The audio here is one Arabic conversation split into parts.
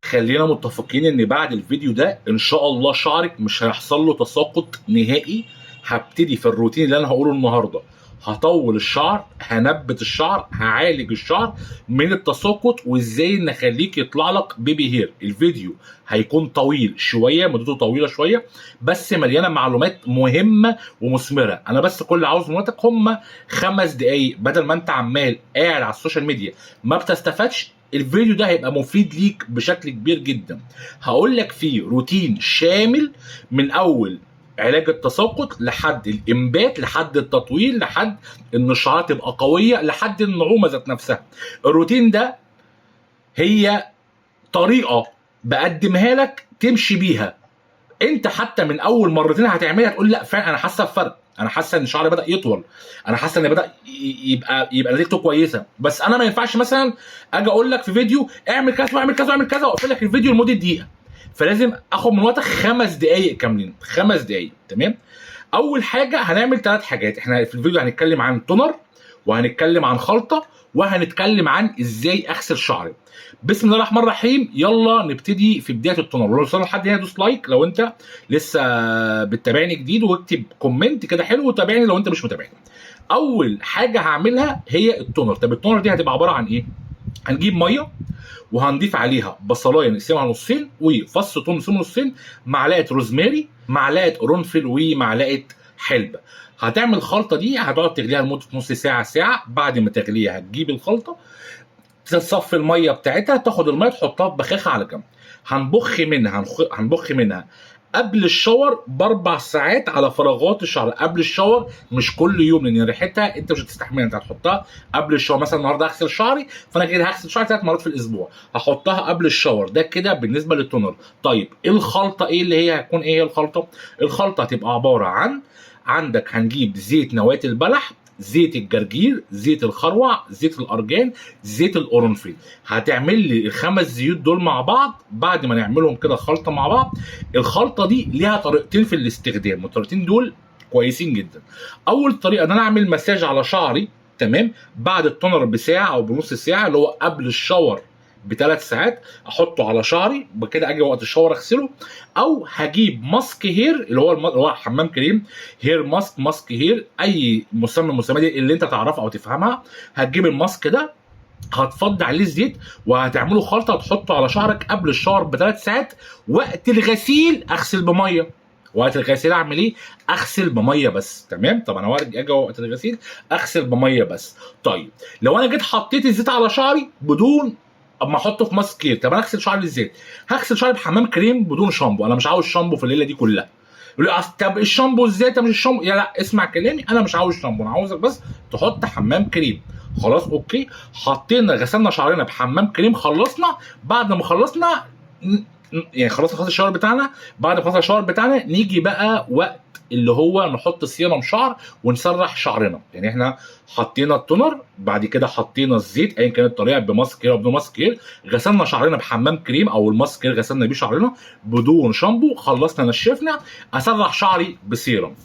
خلينا متفقين ان بعد الفيديو ده ان شاء الله شعرك مش هيحصل له تساقط نهائي. هبتدي في الروتين اللي انا هقوله النهارده، هطول الشعر، هنبت الشعر، هعالج الشعر من التساقط، وازاي نخليك يطلع لك بيبي هير. الفيديو هيكون طويل شويه، مدته طويله شويه، بس مليانه معلومات مهمه ومثمره. انا بس كل اللي عاوز منك هم 5 دقايق، بدل ما انت عمال قاعد على السوشيال ميديا ما بتستفادش. الفيديو ده هيبقى مفيد ليك بشكل كبير جدا. هقول لك فيه روتين شامل من اول علاج التساقط لحد الانبات، لحد التطويل، لحد ان الشعر تبقى قويه، لحد النعومه ذات نفسها. الروتين ده هي طريقه بقدمها لك تمشي بيها. انت حتى من اول مرتين هتعملها تقول لا فعلا انا حاسه بفرق، انا حاسه ان شعري بدا يطول، انا حاسه ان بدا يبقى نتيجته كويسه. بس انا ما ينفعش مثلا اجي اقول لك في فيديو اعمل كذا واعمل كذا واعمل كذا واقفل لك الفيديو لمده دقيقه. فلازم اخد من وقتك 5 دقائق كاملين، 5 دقائق. تمام. اول حاجه هنعمل 3 حاجات. احنا في الفيديو هنتكلم عن تونر، وهنتكلم عن خلطه، وهنتكلم عن ازاي اغسل شعري. بسم الله الرحمن الرحيم. يلا نبتدي في بدايه التونر. ولو وصلنا لحد هنا دوس لايك لو انت لسه بتتابعني جديد، واكتب كومنت كده حلو وتابعني لو انت مش متابعني. اول حاجه هعملها هي التونر. طب التونر دي هتبقى عباره عن ايه؟ هنجيب ميه وهنضيف عليها بصلايه نقسمها نصين، وفص ثوم نقسمه نصين، معلقه روزماري، معلقه قرنفل، ومعلقه حلبه. هتعمل الخلطه دي هتقعد تغليها لمده نص ساعه ساعه. بعد ما تغليها هتجيب الخلطه تصفي الميه بتاعتها، تاخد الميه تحطها في بخاخه على جنب. هنبخ منها قبل الشاور ب4 ساعات على فراغات الشعر. قبل الشاور، مش كل يوم، لان ريحتها انت مش هتستحملها. انت هتحطها قبل الشاور. مثلا النهارده هغسل شعري، فانا كده هغسل شعري 3 مرات في الاسبوع، هحطها قبل الشاور. ده كده بالنسبه للتونر. طيب الخلطه ايه اللي هي هتكون؟ ايه هي الخلطه؟ الخلطه هتبقى عباره عن، عندك هنجيب زيت نواه البلح، زيت الجرجير، زيت الخروع، زيت الارجان، زيت القرنفل. هتعمل لي ال5 زيوت دول مع بعض. بعد ما نعملهم كده خلطه مع بعض، الخلطه دي ليها طريقتين في الاستخدام، والطريقتين دول كويسين جدا. اول طريقه ان انا اعمل مساج على شعري، تمام، بعد التونر بساعه او بنص ساعه، اللي هو قبل الشاور ب3 ساعات، احطه على شعري بكده، اجي وقت الشاور اغسله. او هجيب ماسك هير، اللي هو حمام كريم، هير ماسك، ماسك هير، اي مسمى من المسميات دي اللي انت تعرفها او تفهمها. هتجيب الماسك ده، هتفضي عليه الزيت، وهتعمله خلطه وتحطه على شعرك قبل الشاور ب3 ساعات. وقت الغسيل اغسل بميه. وقت الغسيل اعمل ايه؟ اغسل بميه بس. تمام. طب انا اجي وقت الغسيل اغسل بميه بس. طيب لو انا جيت حطيت الزيت على شعري بدون اما احطه في ماسك كير، طب انا اغسل شعري ازاي؟ هغسل شعري بحمام كريم بدون شامبو. انا مش عاوز شامبو في الليله دي كلها. يقول لي طب الشامبو ازاي؟ طب مش الشامبو، يا لا اسمع كلامي، انا مش عاوز شامبو، انا عاوزك بس تحط حمام كريم. خلاص اوكي. حطينا غسلنا شعرنا بحمام كريم، خلصنا. بعد ما خلصنا يعني خلاص الشاور بتاعنا، بعد ما خلصنا الشاور بتاعنا نيجي بقى وقت اللي هو نحط سيرم شعر ونسرح شعرنا. يعني احنا حطينا التونر، بعد كده حطينا الزيت ايا كانت الطريقه، بماسك او بدون ماسك، غسلنا شعرنا بحمام كريم او الماسك غسلنا بيه شعرنا بدون شامبو، خلصنا نشفنا، اسرح شعري بسيرم.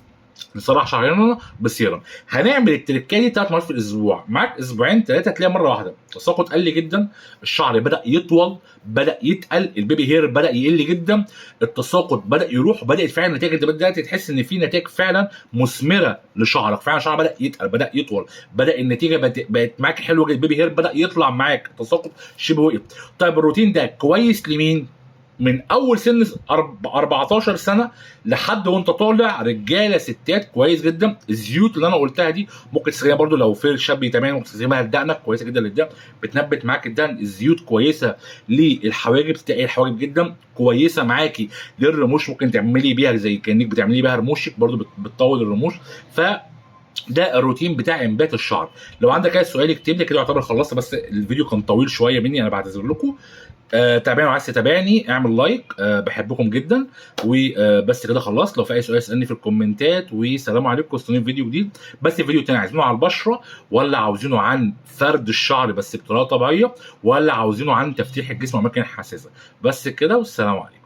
نسرح شعرنا بسيرم. هنعمل التركه دي 3 مرات في الاسبوع. معاك اسبوعين 3 تلاقي مره واحده التساقط قل جدا، الشعر بدا يطول، بدا يتقل، البيبي هير بدا يقل جدا، التساقط بدا يروح، بدات فعلا نتائج. انت بدات تحس ان في نتائج فعلا مثمره لشعرك. فعلا شعرك بدا يتقل، بدا يطول، بدا النتيجه بقت معاك حلوه جدا. البيبي هير بدا يطلع معاك، التساقط شبه وقف. طيب الروتين ده كويس لمين؟ من اول سن 14 سنه لحد وانت طالع، رجاله ستات، كويس جدا. الزيوت اللي انا قلتها دي ممكن تستخدمها برده لو في شاب تمام، ممكن تستخدمها لدقنك، كويسه جدا للدقن، بتنبت معاك الدقن. الزيوت كويسه للحواجب، تقي الحواجب جدا، كويسه معاكي للرموش، ممكن تعملي بيها زي كانك بتعملي بيها رموشك، برده بتطول الرموش. ف ده الروتين بتاع انبات الشعر. لو عندك اي سؤال اكتب لي كده، يعتبر خلصت، بس الفيديو كان طويل شويه مني، انا بعتذر لكم. تابعني وعايز تتابعني اعمل لايك. بحبكم جدا. وبس كده خلصت. لو في اي سؤال اسالني في الكومنتات. والسلام عليكم. استنوني فيديو جديد. بس الفيديو التاني عايزينه على البشره، ولا عاوزينه عن فرد الشعر بس بطريقه طبيعيه، ولا عاوزينه عن تفتيح الجسم واماكن حساسه؟ بس كده والسلام عليكم.